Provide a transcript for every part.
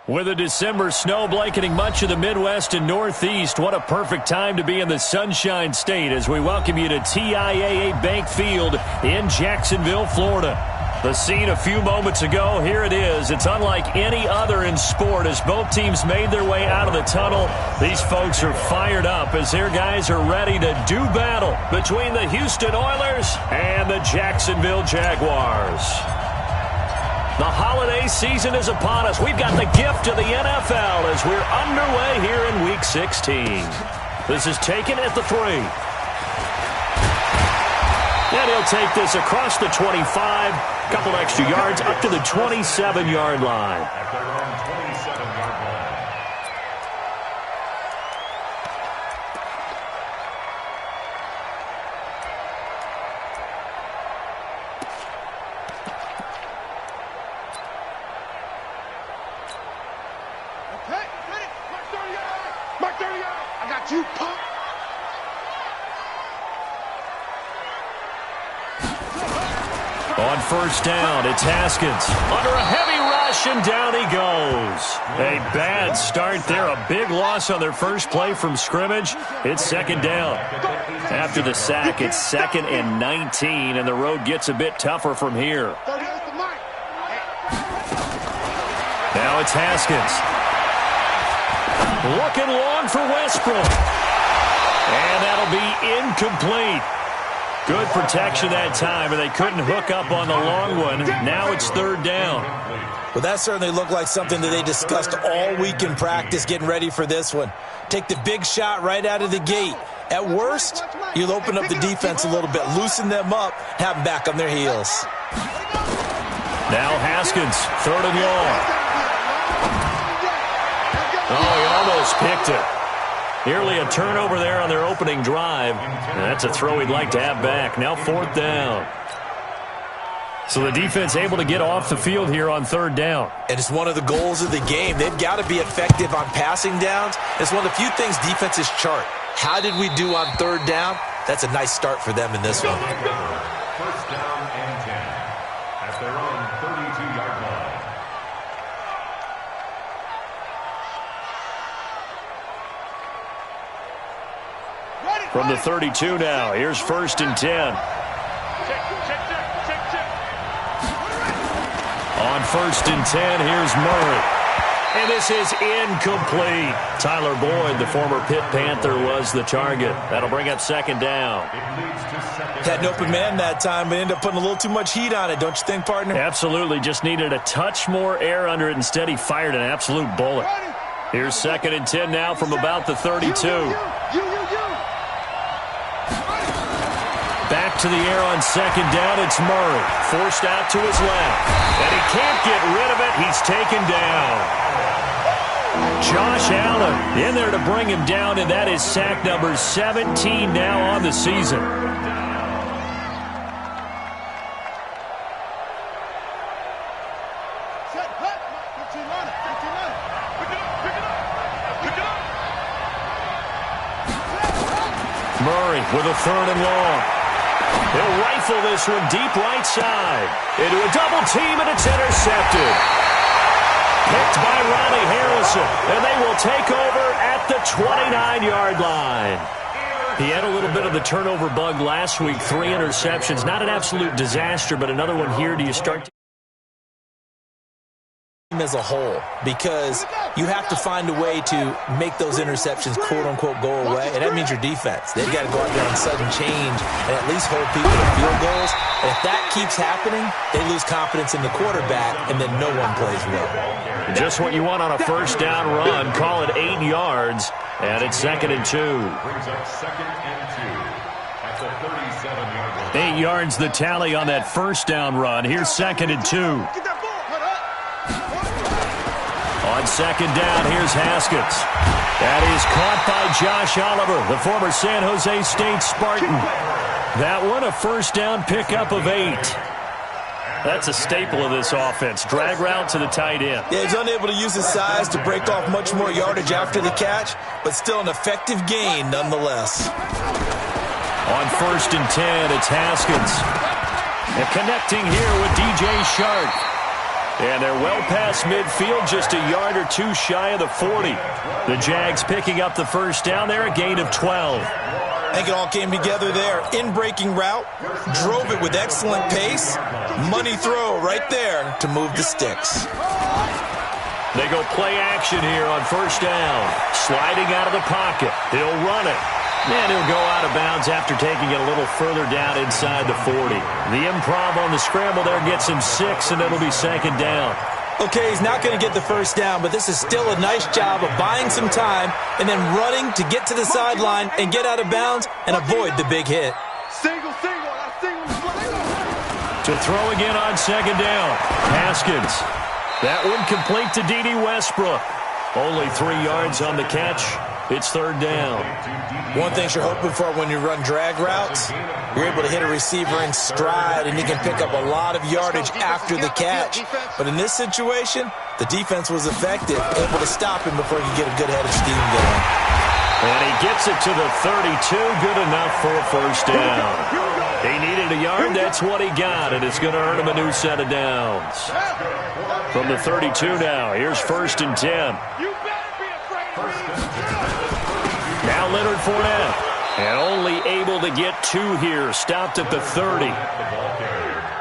With a December snow blanketing much of the Midwest and Northeast, what a perfect time to be in the Sunshine State as we welcome you to TIAA Bank Field in Jacksonville, Florida. The scene a few moments ago, here it is. It's unlike any other in sport as both teams made their way out of the tunnel. These folks are fired up as their guys are ready to do battle between the Houston Oilers and the Jacksonville Jaguars. The holiday season is upon us. We've got the gift of the NFL as we're underway here in Week 16. This is taken at the 3. And he'll take this across the 25, couple extra yards up to the 27-yard line. On first down, it's Haskins. Under a heavy rush, and down he goes. A bad start there. A big loss on their first play from scrimmage. It's second down. After the sack, it's 2nd and 19, and the road gets a bit tougher from here. Now it's Haskins. Looking long for Westbrook. And that'll be incomplete. Good protection that time, and they couldn't hook up on the long one. Now it's third down. Well, that certainly looked like something that they discussed all week in practice, getting ready for this one. Take the big shot right out of the gate. At worst, you'll open up the defense a little bit, loosen them up, have them back on their heels. Now Haskins, 3rd and long. Oh, he almost picked it. Nearly a turnover there on their opening drive. And that's a throw he'd like to have back. Now 4th down. So the defense able to get off the field here on 3rd down. And it's one of the goals of the game. They've got to be effective on passing downs. It's one of the few things defenses chart. How did we do on 3rd down? That's a nice start for them in this one. First down and 10 at their own 32-yard line. From the 32 now, here's 1st and 10. On 1st and 10, here's Murray. And this is incomplete. Tyler Boyd, the former Pitt Panther, was the target. That'll bring up 2nd down. Had an open man that time, but ended up putting a little too much heat on it, don't you think, partner? Absolutely. Just needed a touch more air under it. Instead, he fired an absolute bullet. Here's 2nd and 10 now from about the 32. Back to the air on 2nd down, it's Murray. Forced out to his left. And he can't get rid of it. He's taken down. Josh Allen in there to bring him down, and that is sack number 17 now on the season. Murray with a 3rd and long. He'll rifle this one deep right side. Into a double team, and it's intercepted. Picked by Ronnie Harrison, and they will take over at the 29-yard line. He had a little bit of the turnover bug last week, 3 interceptions. Not an absolute disaster, but another one here. Do you start to as a whole, because you have to find a way to make those interceptions quote-unquote go away, and that means your defense. They've got to go out there on sudden change and at least hold people to field goals. And if that keeps happening, they lose confidence in the quarterback, and then no one plays well. Just what you want on a first down run. Call it 8 yards, and it's 2nd and 2. Brings up 2nd and 2 at the 37-yard line. 8 yards the tally on that first down run. Here's 2nd and 2. On 2nd down, here's Haskins. That is caught by Josh Oliver, the former San Jose State Spartan. That one, a first down pickup of 8. That's a staple of this offense. Drag route to the tight end. Yeah, he's unable to use his size to break off much more yardage after the catch, but still an effective gain nonetheless. On 1st and 10, it's Haskins. And connecting here with DJ Shark. And they're well past midfield, just a yard or two shy of the 40. The Jags picking up the first down there, a gain of 12. I think it all came together there. In-breaking route, drove it with excellent pace. Money throw right there to move the sticks. They go play action here on first down. Sliding out of the pocket. He'll run it. And he'll go out of bounds after taking it a little further down inside the 40. The improv on the scramble there gets him 6, and it'll be second down. Okay, he's not going to get the first down, but this is still a nice job of buying some time and then running to get to the sideline and get out of bounds and avoid the big hit. To throw again on second down. Haskins. That one complete to D.D. Westbrook. Only 3 yards on the catch. It's third down. One thing you're hoping for when you run drag routes, you're able to hit a receiver in stride and he can pick up a lot of yardage after the catch. But in this situation, the defense was effective, able to stop him before he could get a good head of steam going. And he gets it to the 32, good enough for a first down. He needed a yard, that's what he got, and it's going to earn him a new set of downs. From the 32 now, here's first and 10. Now Leonard Fournette, and only able to get 2 here, stopped at the 30.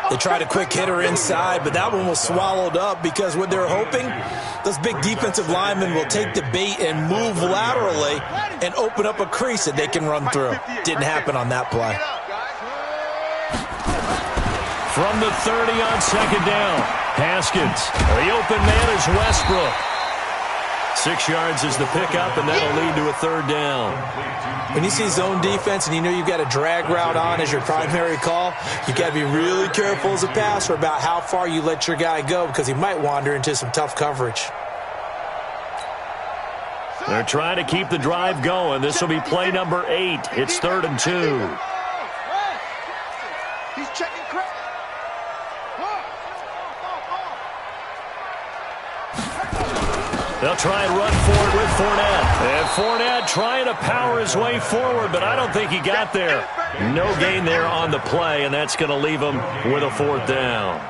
They tried a quick hitter inside, but that one was swallowed up because what they're hoping, those big defensive linemen will take the bait and move laterally and open up a crease that they can run through. Didn't happen on that play. From the 30 on second down, Haskins. The open man is Westbrook. 6 yards is the pickup, and that'll lead to a third down. When you see zone defense and you know you've got a drag route on as your primary call, you've got to be really careful as a passer about how far you let your guy go because he might wander into some tough coverage. They're trying to keep the drive going. This will be play number 8. It's 3rd and 2. He's checking credit. They'll try and run for it with Fournette. And Fournette trying to power his way forward, but I don't think he got there. No gain there on the play, and that's going to leave him with a 4th down.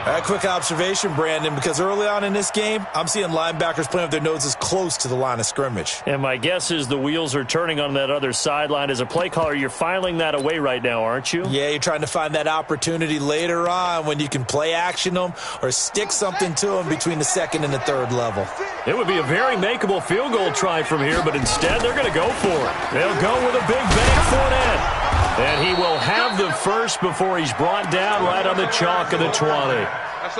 A quick observation, Brandon, because early on in this game, I'm seeing linebackers playing with their noses close to the line of scrimmage. And my guess is the wheels are turning on that other sideline. As a play caller, you're filing that away right now, aren't you? Yeah, you're trying to find that opportunity later on when you can play action them or stick something to them between the 2nd and the 3rd level. It would be a very makeable field goal try from here, but instead they're going to go for it. They'll go with a big bank Fournette. And he will have the first before he's brought down right on the chalk of the 20.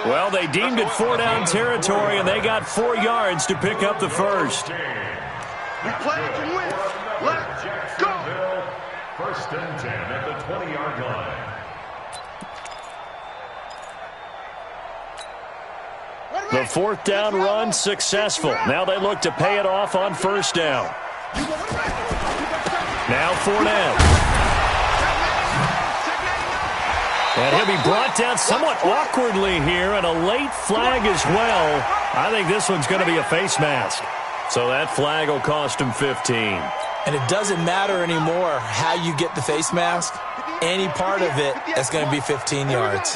Well, they deemed it 4-down territory, and they got 4 yards to pick up the first. We play to win. Let's go. 1st and 10 at the 20-yard line. The 4th down run successful. Now they look to pay it off on 1st down. Now Fournette. And he'll be brought down somewhat awkwardly here, and a late flag as well. I think this one's going to be a face mask. So that flag will cost him 15. And it doesn't matter anymore how you get the face mask. Any part of it is going to be 15 yards.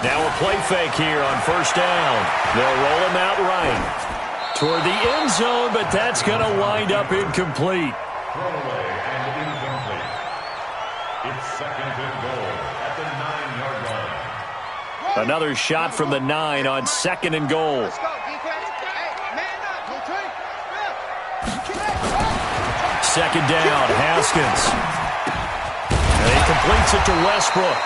Now a play fake here on 1st down. They'll roll him out right toward the end zone, but that's going to wind up incomplete. Throwaway and incomplete. It's 2nd and goal at the 9-yard line. Another shot from the 9 on 2nd and goal. Let's go, defense. Hey, man up. 2nd down, Haskins. And he completes it to Westbrook.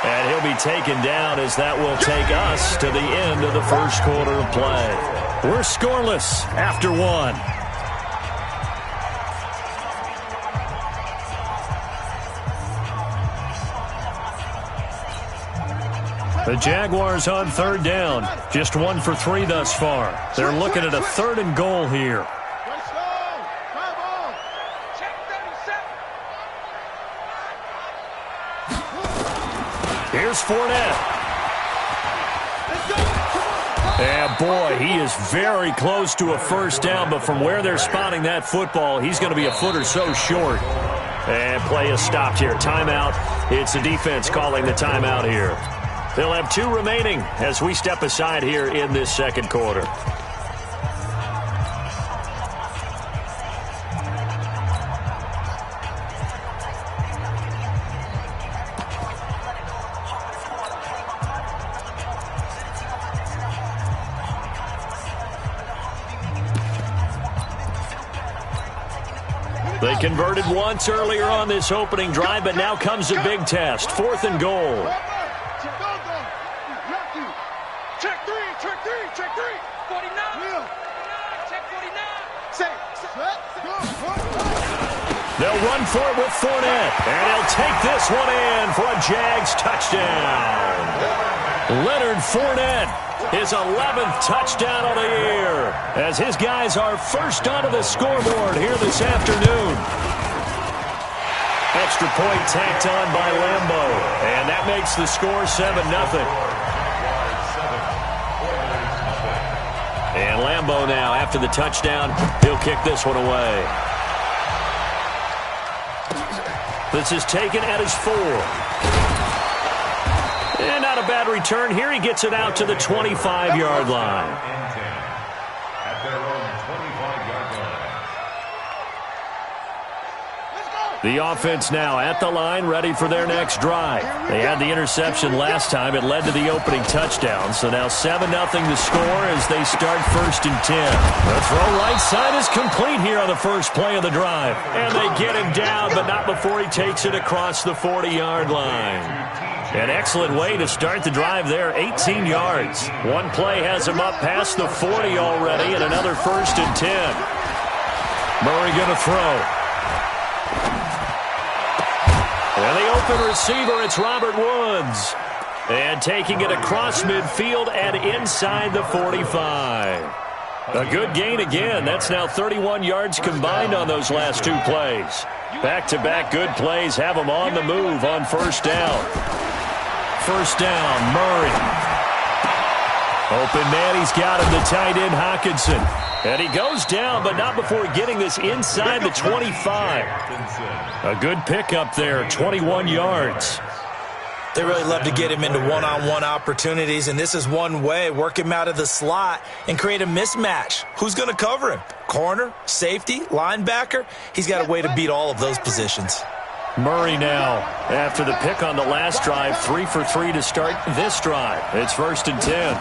And he'll be taken down as that will take us to the end of the first quarter of play. We're scoreless after 1. The Jaguars on 3rd down. Just 1 for 3 thus far. They're looking at a 3rd and goal here. Here's Fournette. And boy, he is very close to a 1st down, but from where they're spotting that football, he's going to be a foot or so short. And play is stopped here. Timeout. It's the defense calling the timeout here. They'll have 2 remaining as we step aside here in this second quarter. They converted once earlier on this opening drive, but now comes a big test. 4th and goal. Check three. 49. Check 49. They'll run for it with Fournette, and he'll take this one in for a Jags touchdown. Leonard Fournette, his 11th touchdown of the year, as his guys are first onto the scoreboard here this afternoon. Extra point tacked on by Lambo, and that makes the score 7-0. And Lambo now, after the touchdown, he'll kick this one away. This is taken at his 4. And not a bad return here. He gets it out to the 25-yard line. At their own 25-yard line. The offense now at the line, ready for their next drive. They had the interception last time. It led to the opening touchdown. So now 7-0 the score as they start 1st and 10. The throw right side is complete here on the first play of the drive. And they get him down, but not before he takes it across the 40-yard line. An excellent way to start the drive there, 18 yards. One play has him up past the 40 already, and another 1st and 10. Murray going to throw. And the open receiver, it's Robert Woods. And taking it across midfield and inside the 45. A good gain again. That's now 31 yards combined on those last 2 plays. Back-to-back good plays have them on the move on 1st down. 1st down, Murray. Open man, he's got him, the tight end, Hockenson. And he goes down, but not before getting this inside the 25. A good pickup there, 21 yards. They really love to get him into one-on-one opportunities, and this is one way. Work him out of the slot and create a mismatch. Who's going to cover him? Corner, safety, linebacker? He's got a way to beat all of those positions. Murray now, after the pick on the last drive, 3 for 3 to start this drive. It's 1st and 10.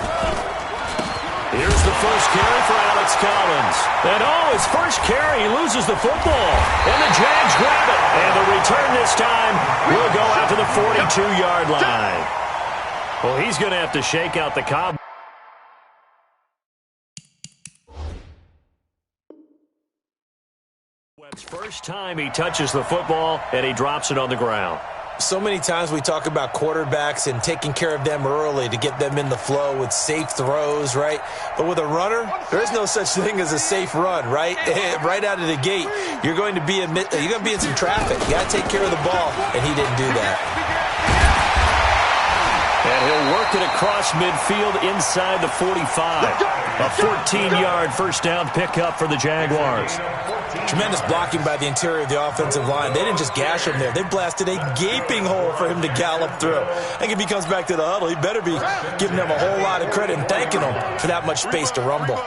Here's the first carry for Alex Collins. And his first carry, he loses the football. And the Jags grab it. And the return this time will go out to the 42-yard line. Well, he's going to have to shake out the Cowboys. First time he touches the football, and he drops it on the ground. So many times we talk about quarterbacks and taking care of them early to get them in the flow with safe throws, right? But with a runner, there is no such thing as a safe run, right? Right out of the gate, you're going to be in some traffic. You got to take care of the ball, and he didn't do that. And he'll work it across midfield inside the 45. A 14-yard first down pickup for the Jaguars. Tremendous blocking by the interior of the offensive line. They didn't just gash him there. They blasted a gaping hole for him to gallop through. I think if he comes back to the huddle, he better be giving them a whole lot of credit and thanking them for that much space to rumble.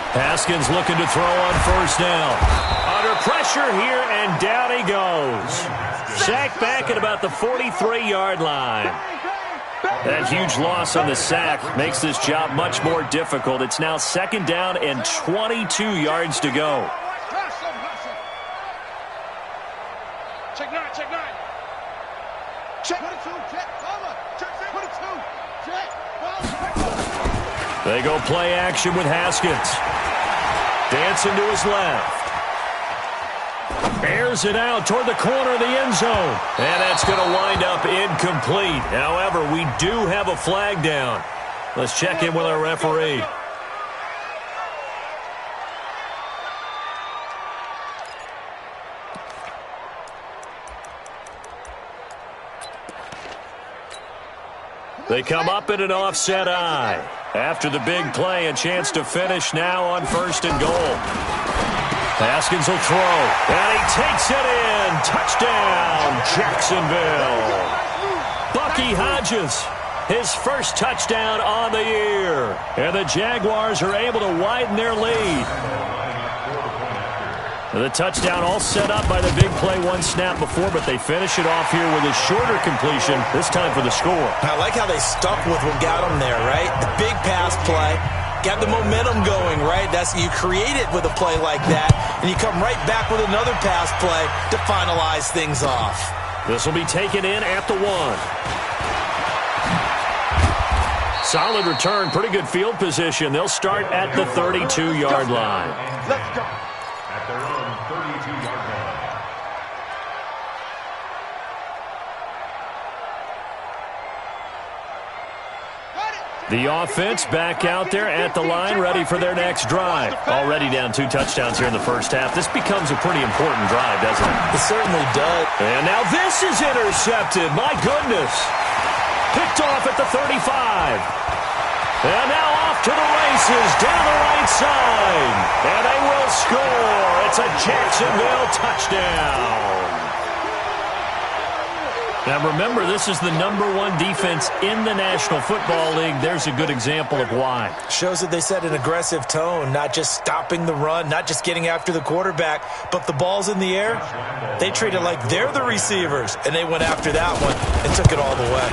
Haskins looking to throw on 1st down. Under pressure here, and down he goes. Sacked back at about the 43-yard line. That huge loss on the sack makes this job much more difficult. It's now 2nd down and 22 yards to go. Check 9, check 9. Check 22, check 22, check. They go play action with Haskins. Dancing to his left. Airs it out toward the corner of the end zone. And that's going to wind up incomplete. However, we do have a flag down. Let's check in with our referee. They come up in an offset eye. After the big play, a chance to finish now on 1st and goal. Haskins will throw, and he takes it in. Touchdown, Jacksonville. Bucky Hodges, his first touchdown on the year. And the Jaguars are able to widen their lead. The touchdown all set up by the big play one snap before, but they finish it off here with a shorter completion, this time for the score. I like how they stuck with what got them there, right? The big pass play, got the momentum going, right? You create it with a play like that, and you come right back with another pass play to finalize things off. This will be taken in at the 1. Solid return, pretty good field position. They'll start at the 32-yard line. Let's go. At their own 32-yard line. The offense back out there at the line, ready for their next drive. Already down 2 touchdowns here in the first half. This becomes a pretty important drive, doesn't it? It certainly does. And now this is intercepted. My goodness. Picked off at the 35. And now off to the races down the right side. And they will score. It's a Jacksonville touchdown. Now remember, this is the #1 defense in the National Football League. There's a good example of why. Shows that they set an aggressive tone, not just stopping the run, not just getting after the quarterback, but the ball's in the air. They treat it like they're the receivers, and they went after that one and took it all the way.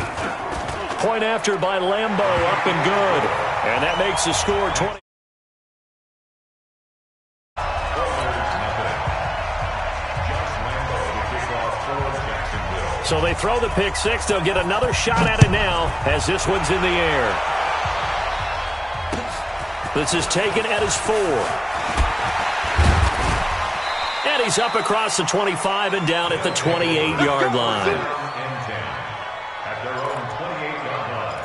Point after by Lambo, up and good. And that makes the score 20. So they throw the pick 6. They'll get another shot at it now as this one's in the air. This is taken at his 4. And he's up across the 25 and down at the 28-yard line. At their own 28-yard line.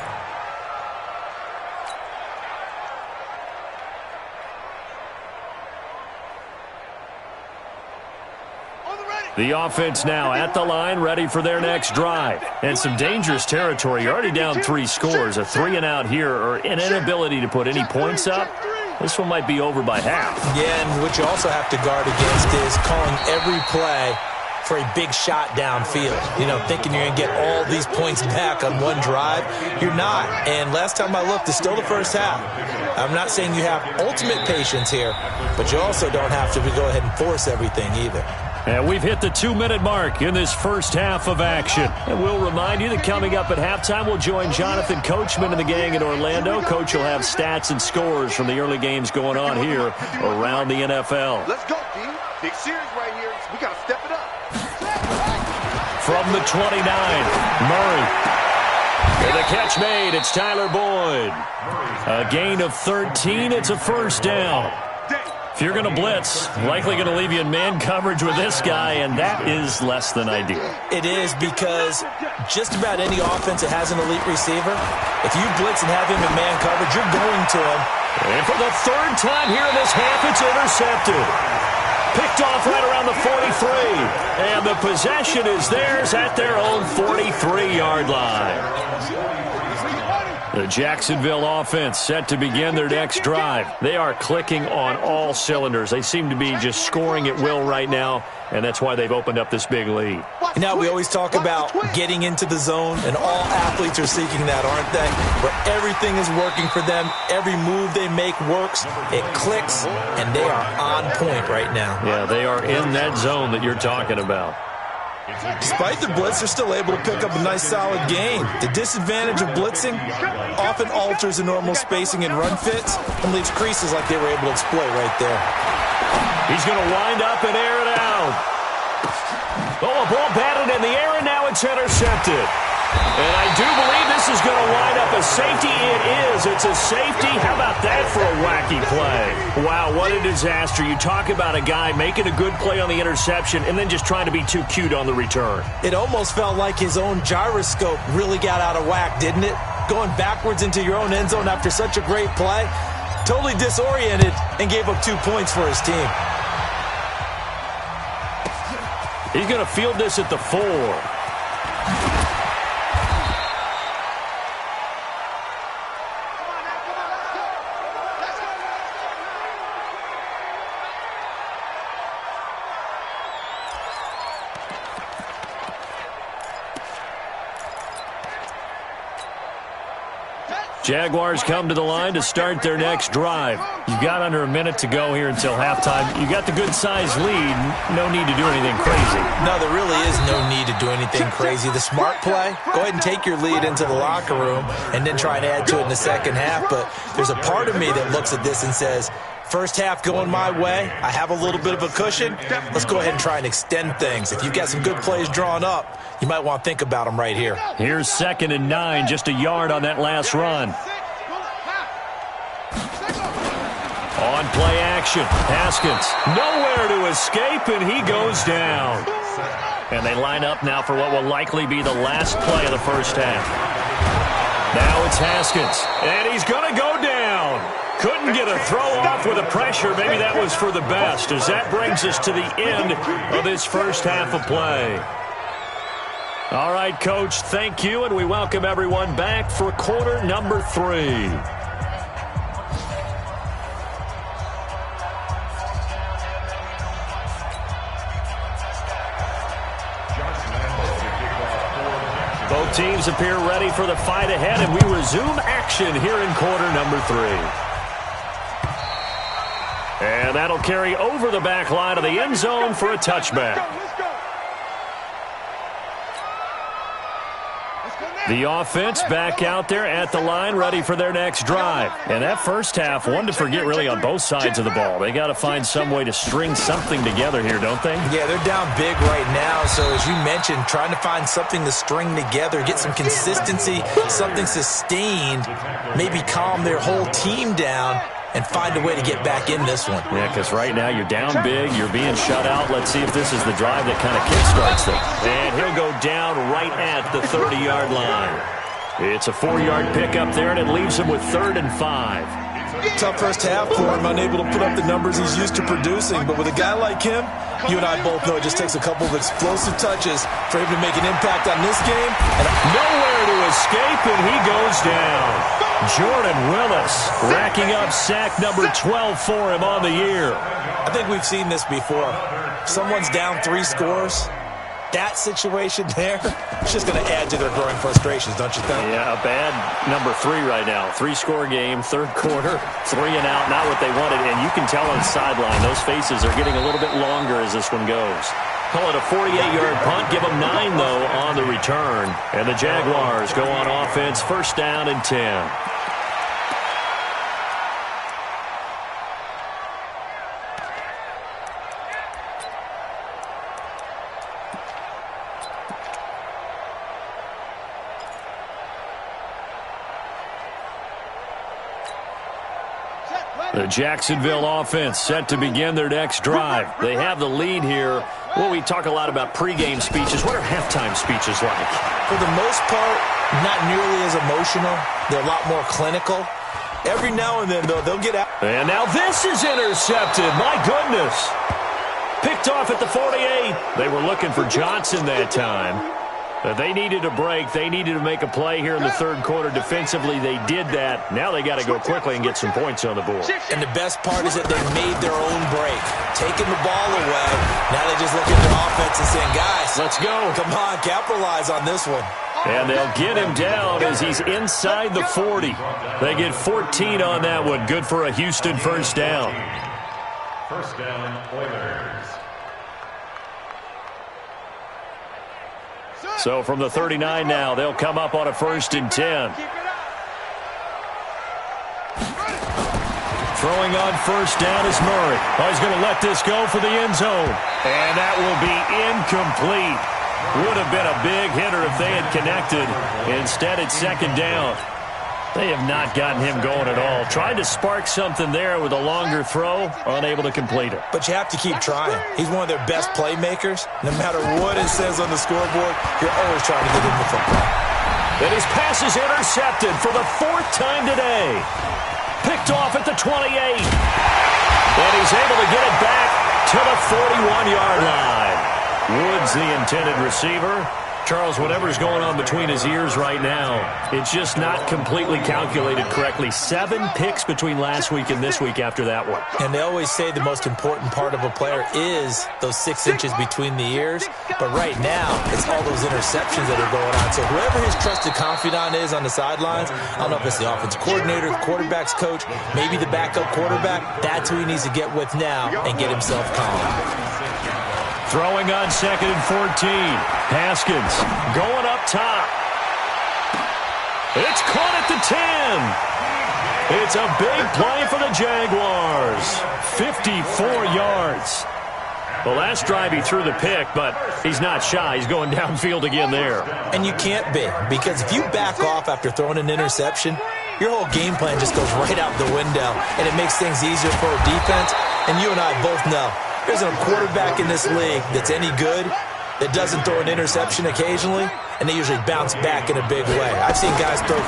The offense now at the line, ready for their next drive. And some dangerous territory. You're already down 3 scores. A 3-and-out here, or an inability to put any points up. This one might be over by half. Yeah, and what you also have to guard against is calling every play for a big shot downfield. You know, thinking you're going to get all these points back on one drive. You're not. And last time I looked, it's still the first half. I'm not saying you have ultimate patience here, but you also don't have to go ahead and force everything either. And we've hit the 2-minute mark in this first half of action. And we'll remind you that coming up at halftime, we'll join Jonathan Coachman and the gang in Orlando. Coach will have stats and scores from the early games going on here around the NFL. Let's go, D. Big series right here. We got to step it up. From the 29, Murray. And the catch made. It's Tyler Boyd. A gain of 13. It's a first down. If you're going to blitz, likely going to leave you in man coverage with this guy, and that is less than ideal. It is, because just about any offense that has an elite receiver, if you blitz and have him in man coverage, you're going to him. And for the 3rd time here in this half, it's intercepted. Picked off right around the 43. And the possession is theirs at their own 43-yard line. The Jacksonville offense set to begin their next drive. They are clicking on all cylinders. They seem to be just scoring at will right now, and that's why they've opened up this big lead. Now, we always talk about getting into the zone, and all athletes are seeking that, aren't they? Where everything is working for them, every move they make works, it clicks, and they are on point right now. Yeah, they are in that zone that you're talking about. Despite the blitz, they're still able to pick up a nice, solid gain. The disadvantage of blitzing often alters the normal spacing and run fits and leaves creases like they were able to exploit right there. He's going to wind up and air it out. Oh, a ball batted in the air, and now it's intercepted. And I do believe this is going to wind up a safety. It is. It's a safety. How about that for a wacky play? Wow, what a disaster. You talk about a guy making a good play on the interception and then just trying to be too cute on the return. It almost felt like his own gyroscope really got out of whack, didn't it? Going backwards into your own end zone after such a great play. Totally disoriented and gave up 2 points for his team. He's going to field this at the 4. Jaguars come to the line to start their next drive. You've got under a minute to go here until halftime. You got the good-sized lead. No need to do anything crazy. No, there really is no need to do anything crazy. The smart play, go ahead and take your lead into the locker room and then try and add to it in the second half. But there's a part of me that looks at this and says, first half going my way, I have a little bit of a cushion. Let's go ahead and try and extend things. If you've got some good plays drawn up, you might want to think about them right here. Here's 2nd and 9, just a yard on that last run. On play action, Haskins nowhere to escape, and he goes down. And they line up now for what will likely be the last play of the first half. Now it's Haskins, and he's going to go down. Couldn't get a throw off with the pressure. Maybe that was for the best, as that brings us to the end of this first half of play. All right, Coach, thank you, and we welcome everyone back for quarter number 3. Both teams appear ready for the fight ahead, and we resume action here in quarter number 3. And that'll carry over the back line of the end zone for a touchback. The offense back out there at the line, ready for their next drive. And that first half, one to forget really on both sides of the ball. They got to find some way to string something together here, don't they? Yeah, they're down big right now. So as you mentioned, trying to find something to string together, get some consistency, something sustained, maybe calm their whole team down and find a way to get back in this one. Yeah, because right now you're down big, you're being shut out. Let's see if this is the drive that kind of kickstarts them. And he'll go down right at the 30-yard line. It's a 4-yard pickup there, and it leaves him with 3rd and 5. Tough first half for him, unable to put up the numbers he's used to producing. But with a guy like him, you and I both know it just takes a couple of explosive touches for him to make an impact on this game. And nowhere to escape, and he goes down. Jordan Willis racking up sack number 12 for him on the year. I think we've seen this before. Someone's down 3 scores. That situation there, it's just going to add to their growing frustrations, don't you think? Yeah, a bad number 3 right now. 3-score game, 3rd quarter, 3 and out, not what they wanted. And you can tell on the sideline, those faces are getting a little bit longer as this one goes. Call it a 48-yard punt. Give them 9, though, on the return. And the Jaguars go on offense, 1st down and 10. The Jacksonville offense set to begin their next drive. They have the lead here. Well, we talk a lot about pregame speeches. What are halftime speeches like? For the most part, not nearly as emotional. They're a lot more clinical. Every now and then, though, they'll get out. And now this is intercepted. My goodness. Picked off at the 48. They were looking for Johnson that time. They needed a break. They needed to make a play here in the 3rd quarter. Defensively, they did that. Now they got to go quickly and get some points on the board. And the best part is that they made their own break. Taking the ball away. Now they just look at their offense and saying, guys, let's go. Come on, capitalize on this one. And they'll get him down as he's inside the 40. They get 14 on that one. Good for a Houston 1st down. 1st down, Oilers. So from the 39 now, they'll come up on a 1st and 10. Throwing on 1st down is Murray. Oh, he's going to let this go for the end zone. And that will be incomplete. Would have been a big hitter if they had connected. Instead, it's 2nd down. They have not gotten him going at all. Tried to spark something there with a longer throw, unable to complete it. But you have to keep trying. He's one of their best playmakers. No matter what it says on the scoreboard, you're always trying to get him the football. And his pass is intercepted for the 4th time today. Picked off at the 28. And he's able to get it back to the 41-yard line. Woods, the intended receiver, Charles, whatever's going on between his ears right now, it's just not completely calculated correctly. 7 picks between last week and this week after that one. And they always say the most important part of a player is those 6 inches between the ears. But right now, it's all those interceptions that are going on. So whoever his trusted confidant is on the sidelines, I don't know if it's the offensive coordinator, the quarterback's coach, maybe the backup quarterback, that's who he needs to get with now and get himself calm. Throwing on 2nd and 14. Haskins going up top. It's caught at the 10. It's a big play for the Jaguars. 54 yards. The last drive he threw the pick, but he's not shy. He's going downfield again there. And you can't be, because if you back off after throwing an interception, your whole game plan just goes right out the window, and it makes things easier for a defense. And you and I both know there's a quarterback in this league that's any good that doesn't throw an interception occasionally, and they usually bounce back in a big way. I've seen guys throw 5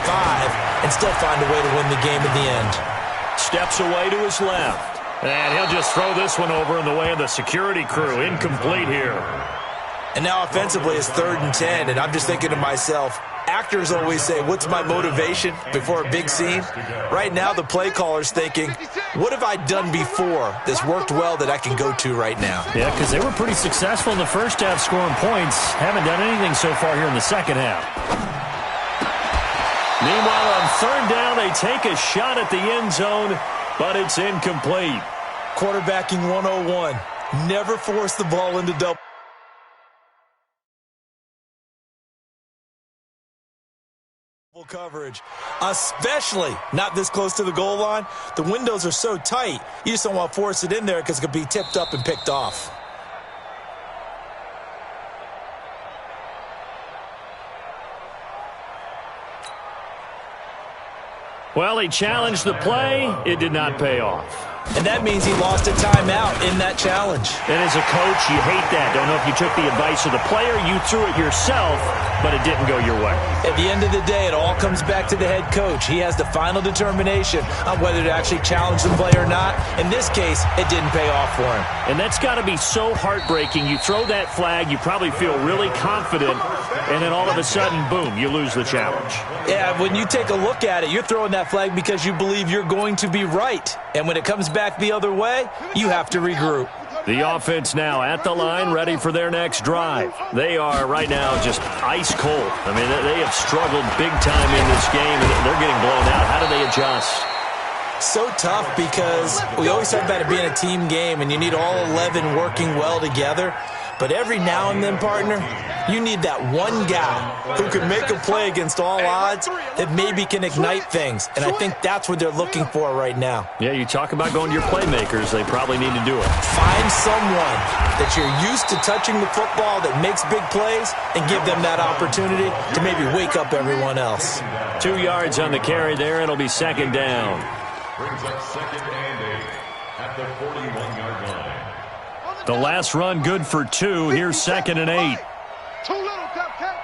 and still find a way to win the game in the end. Steps away to his left. And he'll just throw this one over in the way of the security crew. Incomplete here. And now offensively it's 3rd and 10, and I'm just thinking to myself, actors always say, what's my motivation before a big scene? Right now the play caller's thinking, what have I done before that's worked well that I can go to right now? Yeah, because they were pretty successful in the first half scoring points. Haven't done anything so far here in the second half. Meanwhile, on 3rd down, they take a shot at the end zone, but it's incomplete. Quarterbacking 101. Never force the ball into double coverage, especially not this close to the goal line. The windows are so tight, you just don't want to force it in there because it could be tipped up and picked off. Well, he challenged the play. It did not pay off. And that means he lost a timeout in that challenge. And as a coach, you hate that. Don't know if you took the advice of the player. You threw it yourself, but it didn't go your way. At the end of the day, it all comes back to the head coach. He has the final determination on whether to actually challenge the play or not. In this case, it didn't pay off for him. And that's got to be so heartbreaking. You throw that flag, you probably feel really confident, and then all of a sudden, boom, you lose the challenge. Yeah, when you take a look at it, you're throwing that flag because you believe you're going to be right. And when it comes back the other way, you have to regroup. The offense now at the line, ready for their next drive. They are right now just ice cold. I mean, they have struggled big time in this game, and they're getting blown out. How do they adjust? So tough because we always talk about it being a team game, and you need all 11 working well together. But every now and then, partner, you need that one guy who can make a play against all odds that maybe can ignite things. And I think that's what they're looking for right now. Yeah, you talk about going to your playmakers. They probably need to do it. Find someone that you're used to touching the football that makes big plays and give them that opportunity to maybe wake up everyone else. 2 yards on the carry there. It'll be 2nd down. Brings up 2nd and 8 at the 41-yard line. The last run good for 2. Here's 2nd and 8. Too little, Cupcake.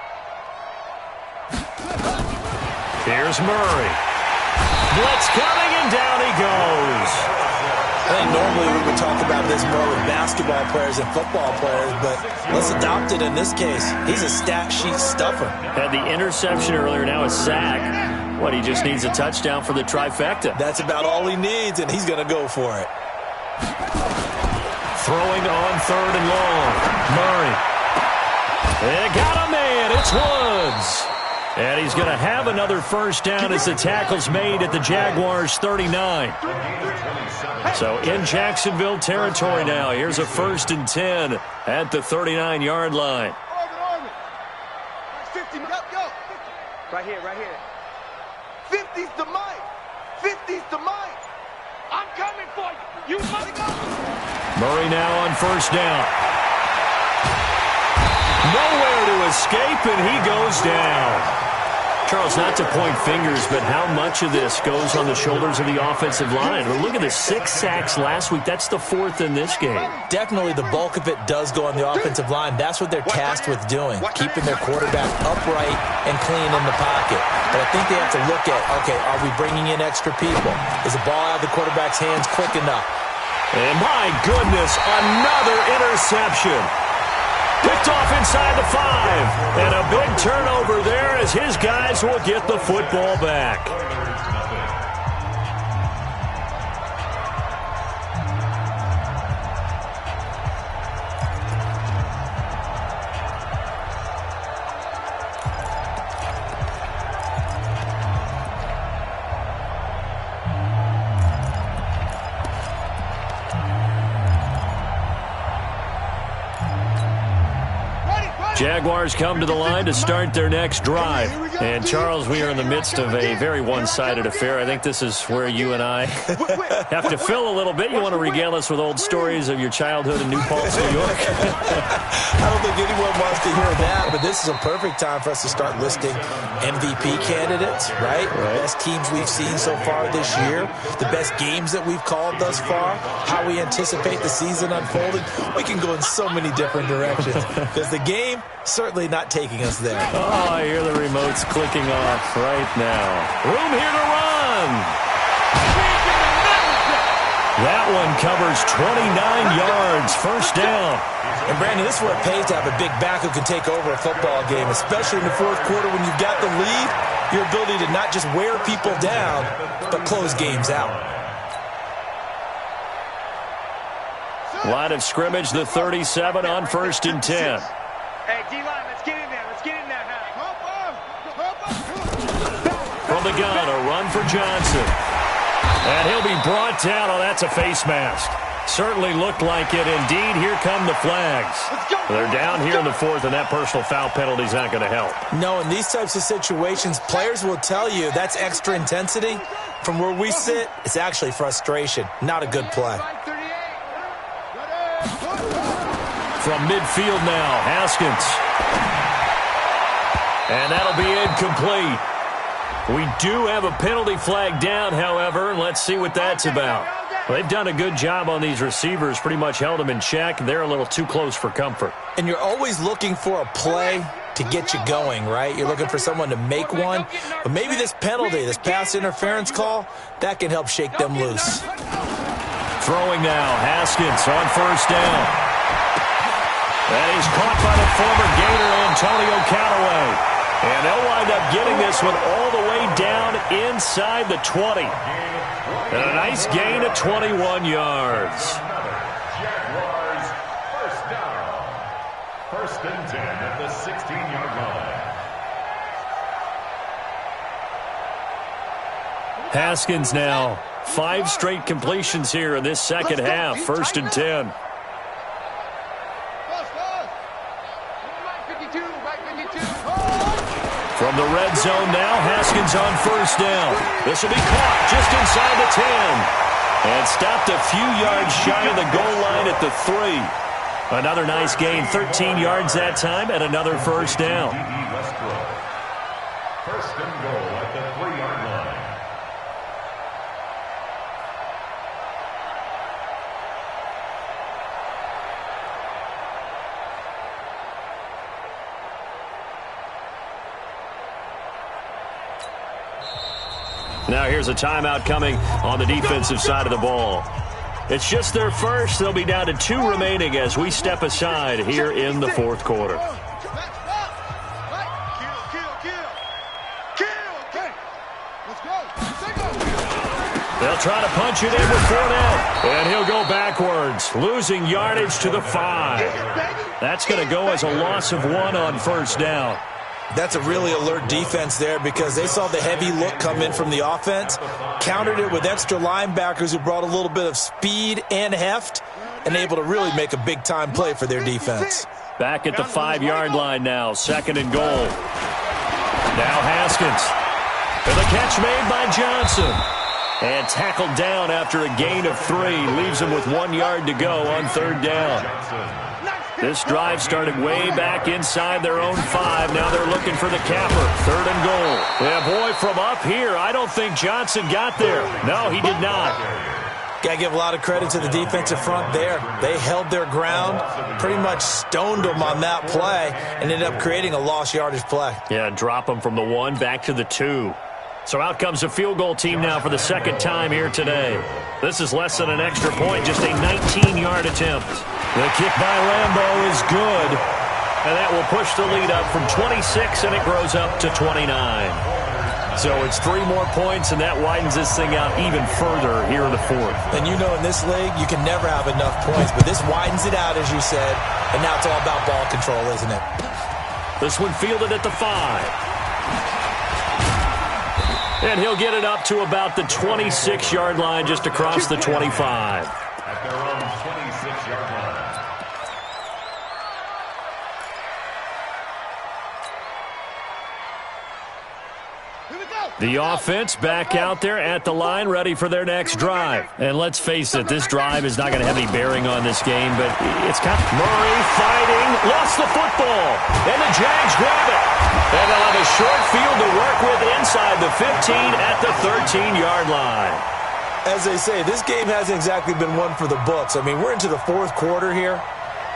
Here's Murray. Blitz coming, and down he goes. I think normally we would talk about this more with basketball players and football players, but let's adopt it in this case. He's a stat sheet stuffer. Had the interception earlier, now a sack. What, he just needs a touchdown for the trifecta. That's about all he needs, and he's going to go for it. Throwing on 3rd and long. Murray. They got a man. It's Woods. And he's going to have another first down as the tackle's made at the Jaguars' 39. So in Jacksonville territory now. Here's a 1st and 10 at the 39-yard line. 50, go. Right here. 50's the mic. 50's the mic. I'm coming for you. You must go. Murray now on 1st down. Nowhere to escape, and he goes down. Charles, not to point fingers, but how much of this goes on the shoulders of the offensive line? Well, look at the 6 sacks last week. That's the 4th in this game. Definitely the bulk of it does go on the offensive line. That's what they're tasked with doing, keeping their quarterback upright and clean in the pocket. But I think they have to look at, okay, are we bringing in extra people? Is the ball out of the quarterback's hands quick enough? And my goodness, another interception. Picked off inside inside the 5. And a big turnover there as his guys will get the football back. Jaguars come to the line to start their next drive. And, Charles, we are in the midst of a very one-sided affair. I think this is where you and I have to fill a little bit. You want to regale us with old stories of your childhood in New Paltz, New York? I don't think anyone wants to hear that, but this is a perfect time for us to start listing MVP candidates, right? The best teams we've seen so far this year, the best games that we've called thus far, how we anticipate the season unfolding. We can go in so many different directions because the game certainly not taking us there. Oh, I hear the remotes clicking off right now. Room here to run. That one covers 29 yards. First down. And, Brandon, this is what it pays to have a big back who can take over a football game, especially in the fourth quarter when you've got the lead, your ability to not just wear people down, but close games out. Line of scrimmage, the 37 on 1st and 10. Hey, D-line, let's get in there. Let's get in there now. From the gun, a run for Johnson. And he'll be brought down. Oh, that's a face mask. Certainly looked like it. Indeed, here come the flags. They're down here in the 4th, and that personal foul penalty is not going to help. No, in these types of situations, players will tell you that's extra intensity. From where we sit, it's actually frustration. Not a good play. From midfield now, Haskins. And that'll be incomplete. We do have a penalty flag down, however, and let's see what that's about. Well, they've done a good job on these receivers, pretty much held them in check. They're a little too close for comfort. And you're always looking for a play to get you going, right? You're looking for someone to make one. But maybe this penalty, this pass interference call, that can help shake them loose. Throwing now, Haskins on 1st down. And he's caught by the former Gator, Antonio Callaway. And they'll wind up getting this one all the way down inside the 20. And a nice gain of 21 yards. Jaguars first down. 1st and 10 at the 16-yard line. Haskins now. 5 straight completions here in this second half. 1st and 10. From the red zone now, Haskins on 1st down. This will be caught just inside the 10. And stopped a few yards shy of the goal line at the 3. Another nice gain, 13 yards that time, and another 1st down. 1st and goal at the 3-yard line. Now here's a timeout coming on the defensive side of the ball. It's just their first. They'll be down to 2 remaining as we step aside here in the 4th quarter. They'll try to punch it in with Fournette. And he'll go backwards, losing yardage to the 5. That's going to go as a loss of 1 on 1st down. That's a really alert defense there because they saw the heavy look come in from the offense, countered it with extra linebackers who brought a little bit of speed and heft, and able to really make a big-time play for their defense. Back at the 5-yard line now, 2nd and goal. Now Haskins. And the catch made by Johnson. And tackled down after a gain of 3. Leaves him with 1 yard to go on 3rd down. This drive started way back inside their own 5. Now they're looking for the capper. 3rd and goal. Yeah, boy, from up here, I don't think Johnson got there. No, he did not. Got to give a lot of credit to the defensive front there. They held their ground, pretty much stoned them on that play, and ended up creating a lost yardage play. Yeah, drop them from the 1 back to the 2. So out comes a field goal team now for the 2nd time here today. This is less than an extra point, just a 19-yard attempt. The kick by Rambo is good. And that will push the lead up from 26, and it grows up to 29. So it's 3 more points, and that widens this thing out even further here in the fourth. And you know in this league, you can never have enough points, but this widens it out, as you said, and now it's all about ball control, isn't it? This one fielded at the 5. And he'll get it up to about the 26-yard line, just across the 25. At their own 26-yard line. The offense back out there at the line, ready for their next drive. And let's face it, this drive is not going to have any bearing on this game, but it's kind of... Murray fighting, lost the football, and the Jags grab it. And they'll have a short field to work with inside the 15 at the 13-yard line. As they say, this game hasn't exactly been one for the books. I mean, we're into the fourth quarter here,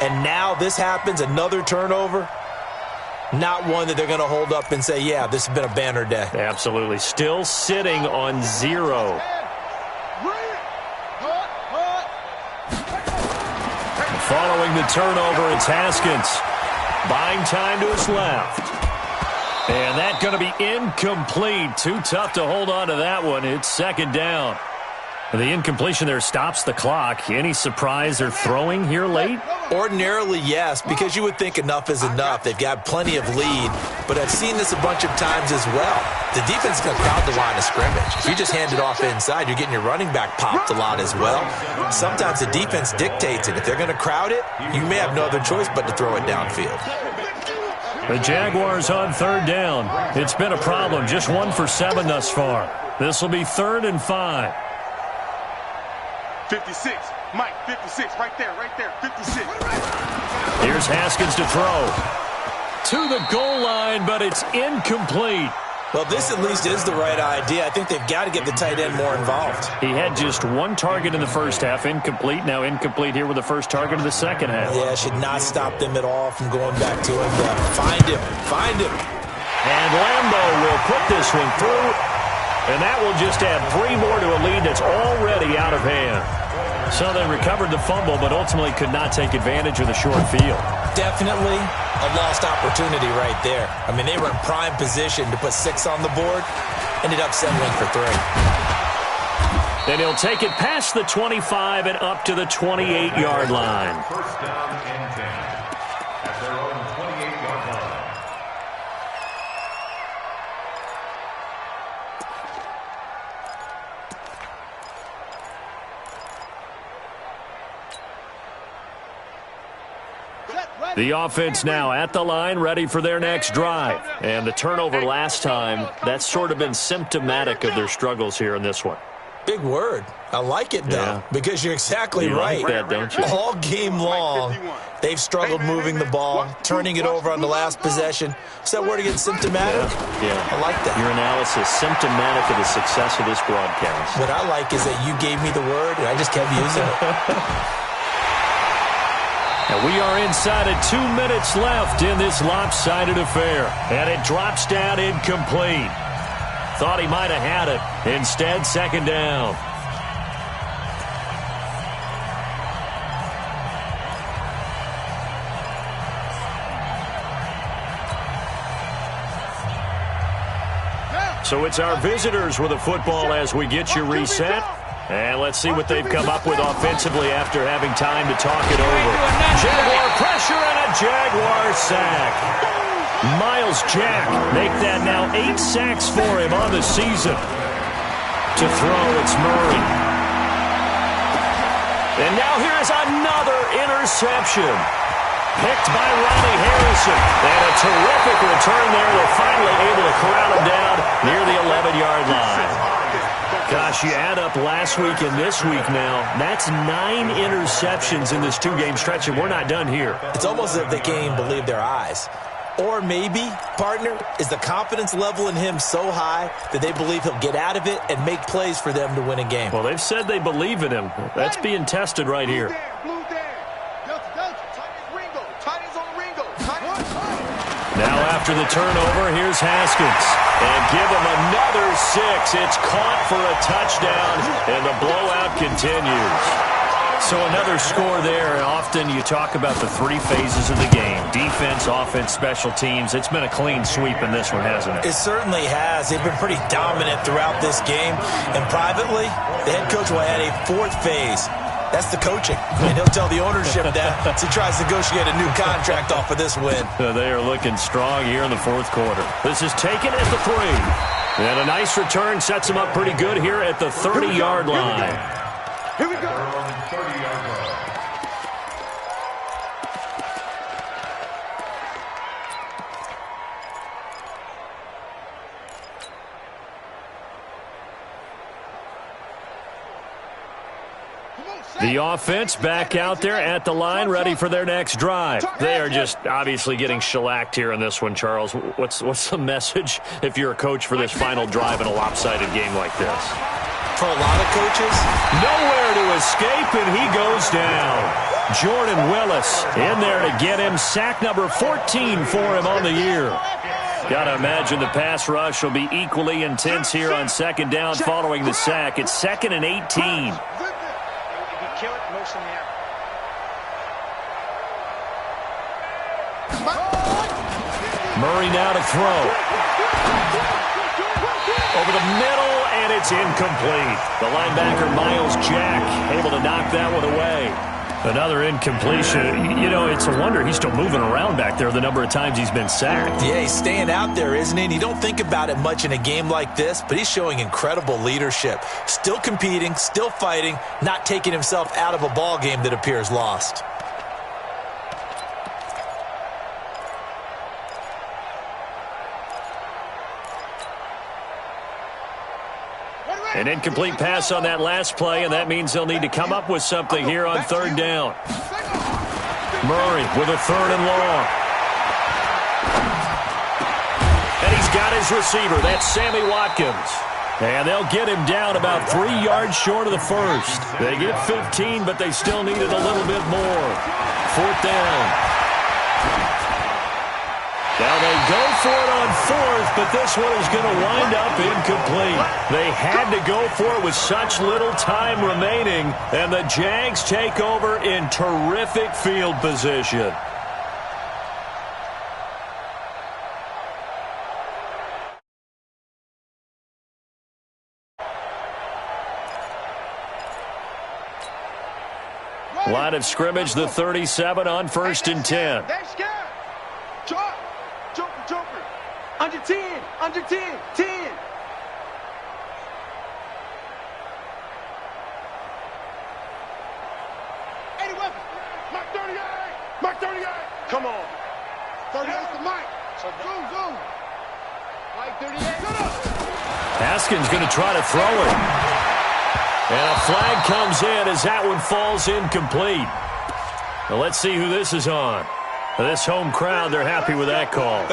and now this happens, another turnover. Not one that they're going to hold up and say, yeah, this has been a banner day. Absolutely. Still sitting on 0. Following the turnover, it's Haskins. Buying time to his left. And that's going to be incomplete. Too tough to hold on to that one. It's second down. The incompletion there stops the clock. Any surprise they're throwing here late? Ordinarily, yes, because you would think enough is enough. They've got plenty of lead, but I've seen this a bunch of times as well. The defense is going to crowd the line of scrimmage. If you just hand it off inside, you're getting your running back popped a lot as well. Sometimes the defense dictates it. If they're going to crowd it, you may have no other choice but to throw it downfield. The Jaguars on third down. It's been a problem. Just 1 for 7 thus far. This will be 3rd and 5. 56. Mike, 56. Right there, 56. Here's Haskins to throw. To the goal line, but it's incomplete. Well, this at least is the right idea. I think they've got to get the tight end more involved. He had just 1 target in the first half. Incomplete. Now incomplete here with the first target of the second half. Yeah, should not stop them at all from going back to him. Find him. Find him. And Lambeau will put this one through. And that will just add 3 more to a lead that's already out of hand. So they recovered the fumble, but ultimately could not take advantage of the short field. Definitely a lost opportunity right there. I mean, they were in prime position to put 6 on the board. Ended up settling for 3. Then he'll take it past the 25 and up to the 28-yard line. First down and 10 at their own 28-yard line. The offense now at the line, ready for their next drive. And the turnover last time, that's sort of been symptomatic of their struggles here in this one. Big word. I like it, though, because you're exactly right. Like that, don't you? All game long, they've struggled moving the ball, turning it over on the last possession. Is that word again, symptomatic? Yeah. I like that. Your analysis, symptomatic of the success of this broadcast. What I like is that you gave me the word, and I just kept using it. And we are inside of 2 minutes left in this lopsided affair. And it drops down incomplete. Thought he might have had it. Instead, second down. So it's our visitors with a football as we get you reset. And let's see what they've come up with offensively after having time to talk it over. Jaguar pressure and a Jaguar sack. Miles Jack make that now 8 sacks for him on the season. To throw, it's Murray. And now here's another interception. Picked by Ronnie Harrison. And a terrific return there. They're finally able to corral him down near the 11-yard line. Gosh, you add up last week and this week now, that's 9 interceptions in this 2-game stretch, and we're not done here. It's almost as if they can't even believe their eyes. Or maybe, partner, is the confidence level in him so high that they believe he'll get out of it and make plays for them to win a game. Well, they've said they believe in him. That's being tested right here. Now after the turnover, here's Haskins. And give him another 6. It's caught for a touchdown, and the blowout continues. So another score there, and often you talk about the three phases of the game: defense, offense, special teams. It's been a clean sweep in this one, hasn't it? It certainly has. They've been pretty dominant throughout this game. And privately, the head coach will add a fourth phase. That's the coaching. And he'll tell the ownership that as he tries to negotiate a new contract off of this win. They are looking strong here in the fourth quarter. This is taken at the 3. And a nice return sets him up pretty good here at the 30-yard line. Here we go. 30-yard line. The offense back out there at the line, ready for their next drive. They are just obviously getting shellacked here in this one, Charles. What's the message if you're a coach for this final drive in a lopsided game like this? For a lot of coaches, nowhere to escape, and he goes down. Jordan Willis in there to get him. Sack number 14 for him on the year. Got to imagine the pass rush will be equally intense here on second down following the sack. It's 2nd and 18. Kill it, motion the out. Murray now to throw. Over the middle, and it's incomplete. The linebacker, Miles Jack, able to knock that one away. Another incompletion. You know, it's a wonder he's still moving around back there the number of times he's been sacked. Yeah, he's staying out there, isn't he? And you don't think about it much in a game like this, but he's showing incredible leadership. Still competing, still fighting, not taking himself out of a ball game that appears lost. An incomplete pass on that last play, and that means they'll need to come up with something here on third down. Murray with a 3rd and long. And he's got his receiver. That's Sammy Watkins. And they'll get him down about 3 yards short of the first. They get 15, but they still needed a little bit more. 4th down. Now they go for it on 4th, but this one is going to wind up incomplete. They had to go for it with such little time remaining, and the Jags take over in terrific field position. Line of scrimmage, the 37 on 1st and 10. They're scared. Joker. Under 10. Under 10. 10. Mark 38. Mark 38. Come on. 38's the mic. Zoom. Mike 38. Shut up. Haskins going to try to throw it. And a flag comes in as that one falls incomplete. Well, let's see who this is on. This home crowd, they're happy with that call.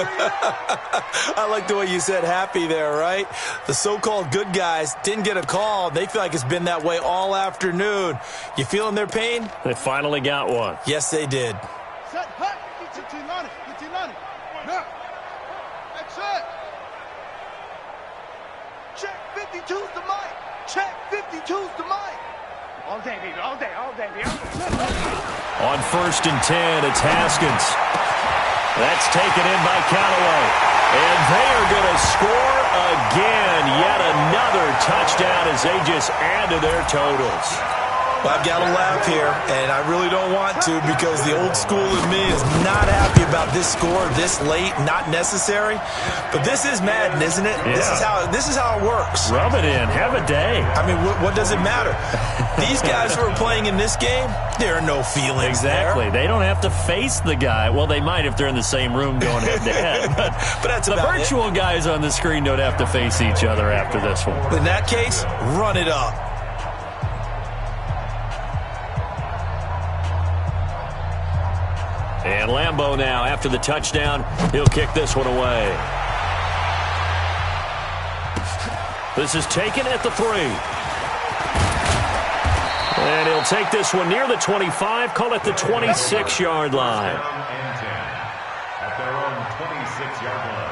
I like the way you said happy there, right? The so-called good guys didn't get a call. They feel like it's been that way all afternoon. You feeling their pain? They finally got one. Yes, they did. Set, hut. Get your money. No. That's it. Check 52's the mic. Check 52's the mic. All day, baby. All day. On 1st and 10, it's Haskins. That's taken in by Callaway. And they are going to score again. Yet another touchdown as they just add to their totals. Well, I've got to laugh here, and I really don't want to because the old school in me is not happy about this score this late, not necessary. But this is Madden, isn't it? Yeah. This is how it works. Rub it in. Have a day. I mean, what does it matter? These guys who are playing in this game, there are no feelings Exactly. there. They don't have to face the guy. Well, they might if they're in the same room going head-to-head. But that's the about virtual guys on the screen don't have to face each other after this one. In that case, run it up. And Lambeau now, after the touchdown, he'll kick this one away. This is taken at the 3. And he'll take this one near the 25, call it the 26-yard line. And 10 at their own 26-yard line.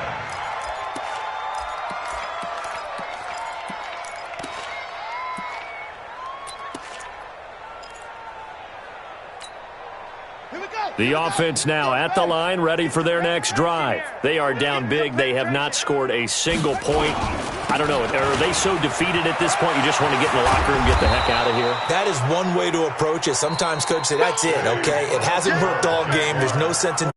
The offense now at the line, ready for their next drive. They are down big. They have not scored a single point. I don't know. Are they so defeated at this point you just want to get in the locker room and get the heck out of here? That is one way to approach it. Sometimes coaches say, that's it, okay? It hasn't worked all game. There's no sense in